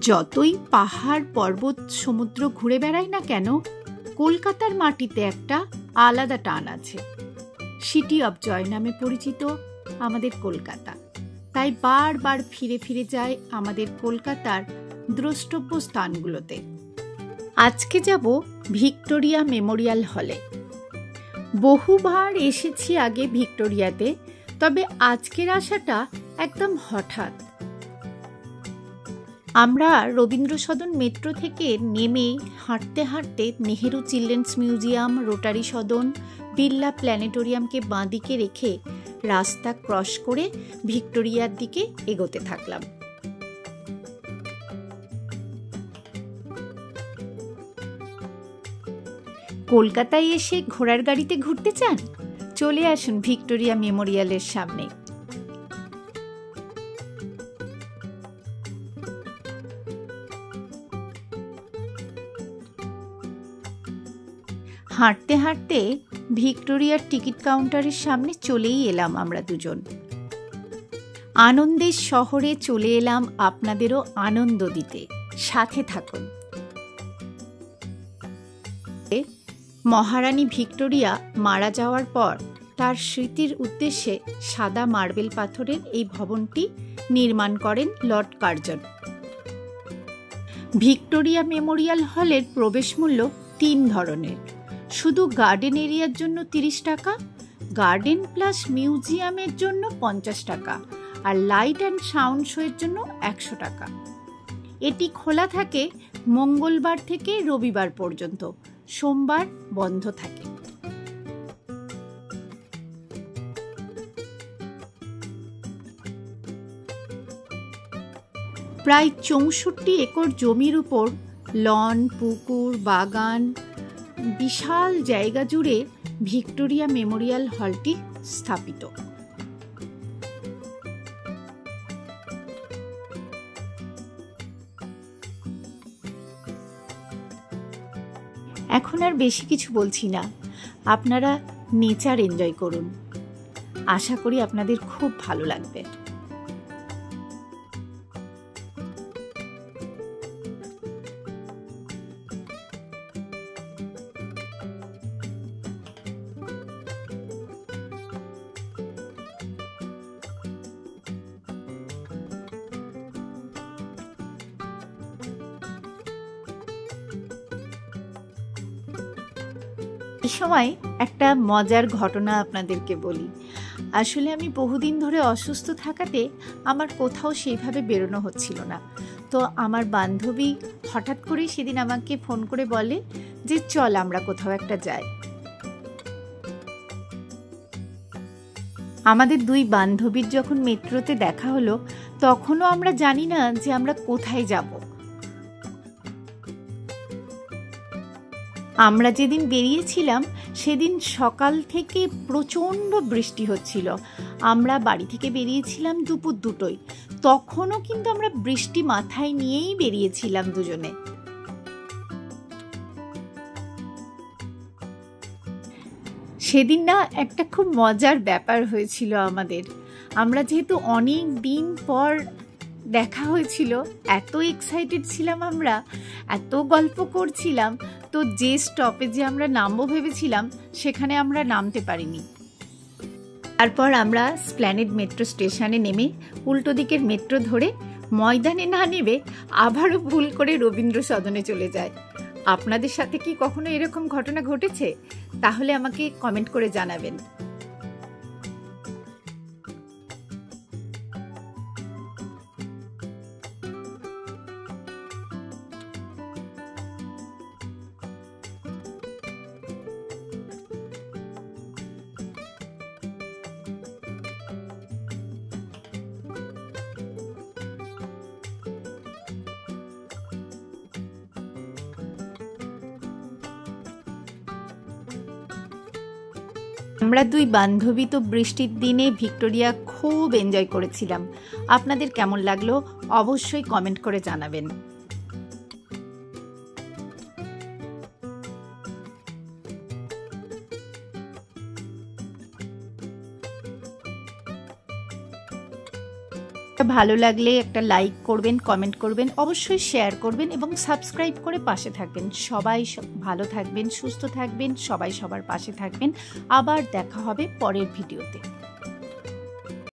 যতই পাহাড় পর্বত সমুদ্র ঘুরে বেড়াই না কেন, কলকাতার মাটিতে একটা আলাদা টান আছে। সিটি অফ জয় নামে পরিচিত আমাদের কলকাতা। তাই বারবার ফিরে ফিরে যায় আমাদের কলকাতার দ্রষ্টব্য স্থানগুলোতে। আজকে যাব ভিক্টোরিয়া মেমোরিয়াল হলে। বহুবার এসেছি আগে ভিক্টোরিয়াতে, তবে আজকের আসাটা একদম হঠাৎ। আমরা রবীন্দ্র সদন মেট্রো থেকে নেমে হাঁটতে হাঁটতে নেহেরু চিলড্রেন্স মিউজিয়াম, রোটারি সদন, বিড়লা প্ল্যানেটোরিয়ামকে বাঁদিকে রেখে রাস্তা ক্রস করে ভিক্টোরিয়ার দিকে এগোতে থাকলাম। কলকাতায় এসে ঘোড়ার গাড়িতে ঘুরতে চান? চলে আসুন ভিক্টোরিয়া মেমোরিয়ালের সামনে। হাঁটতে হাঁটতে ভিক্টোরিয়ার টিকিট কাউন্টারের সামনে চলেই এলাম আমরা দুজন। আনন্দের শহরে চলে এলাম আপনাদেরও আনন্দ দিতে, সাথে থাকুন। মহারানী ভিক্টোরিয়া মারা যাওয়ার পর তার স্মৃতির উদ্দেশ্যে সাদা মার্বেল পাথরের এই ভবনটি নির্মাণ করেন লর্ড কার্জন। ভিক্টোরিয়া মেমোরিয়াল হলের প্রবেশ মূল্য 3 ধরনের। শুধু গার্ডেন এরিয়ার জন্য 30 টাকা, গার্ডেন প্লাস মিউজিয়ামের জন্য 50 টাকা, আর লাইট অ্যান্ড সাউন্ড শোয়ের জন্য 100 টাকা। এটি খোলা থাকে মঙ্গলবার থেকে রবিবার পর্যন্ত, সোমবার বন্ধ থাকে। প্রায় 64 একর জমির উপর লন, পুকুর, বাগান, বিশাল জায়গা জুড়ে ভিক্টোরিয়া মেমোরিয়াল হলটি স্থাপিত। এখন আর বেশি কিছু বলছি না, আপনারা নেচার এনজয় করুন। আশা করি আপনাদের খুব ভালো লাগবে। এই সময় একটা মজার ঘটনা আপনাদেরকে বলি। আসলে আমি বহুদিন ধরে অসুস্থ থাকাতে আমার কোথাও সেইভাবে বেরোনো হচ্ছিল না। তো আমার বান্ধবী হঠাৎ করে সেদিন আমাকে ফোন করে বলে যে চল আমরা কোথাও একটা যাই। আমাদের 2 বান্ধবীর যখন মেট্রোতে দেখা হলো, তখনও আমরা জানি না যে আমরা কোথায় যাব। আমরা যেদিন বেরিয়েছিলাম সেদিন সকাল থেকে প্রচণ্ড বৃষ্টি হচ্ছিল। আমরা বাড়ি থেকে বেরিয়েছিলাম দুপুর 2টোয়। তখনও কিন্তু আমরা বৃষ্টি মাথায় নিয়েই বেরিয়েছিলাম দুজনে। সেদিন না একটা খুব মজার ব্যাপার হয়েছিল আমাদের। আমরা যেহেতু অনেক দিন পর দেখা হয়েছিল, এত এক্সাইটেড ছিলাম আমরা, এত গল্প করছিলাম, তো যে স্টপেজে আমরা নামবো ভেবেছিলাম সেখানে আমরা নামতে পারিনি। তারপর আমরা স্প্ল্যানেড মেট্রো স্টেশনে নেমে উল্টো দিকের মেট্রো ধরে ময়দানে না নেমে আবারও ভুল করে রবীন্দ্র সদনে চলে যায়। আপনাদের সাথে কি কখনো এরকম ঘটনা ঘটেছে? তাহলে আমাকে কমেন্ট করে জানাবেন। আমরা 2 বান্ধবী তো বৃষ্টির দিনে ভিক্টোরিয়া খুব এনজয় করেছিলাম। আপনাদের কেমন লাগলো অবশ্যই কমেন্ট করে জানাবেন। ভালো লাগলে একটা লাইক করবেন, কমেন্ট করবেন, অবশ্যই শেয়ার করবেন এবং সাবস্ক্রাইব করে পাশে থাকবেন। সবাই ভালো থাকবেন, সুস্থ থাকবেন, সবাই সবার পাশে থাকবেন। আবার দেখা হবে পরের ভিডিওতে।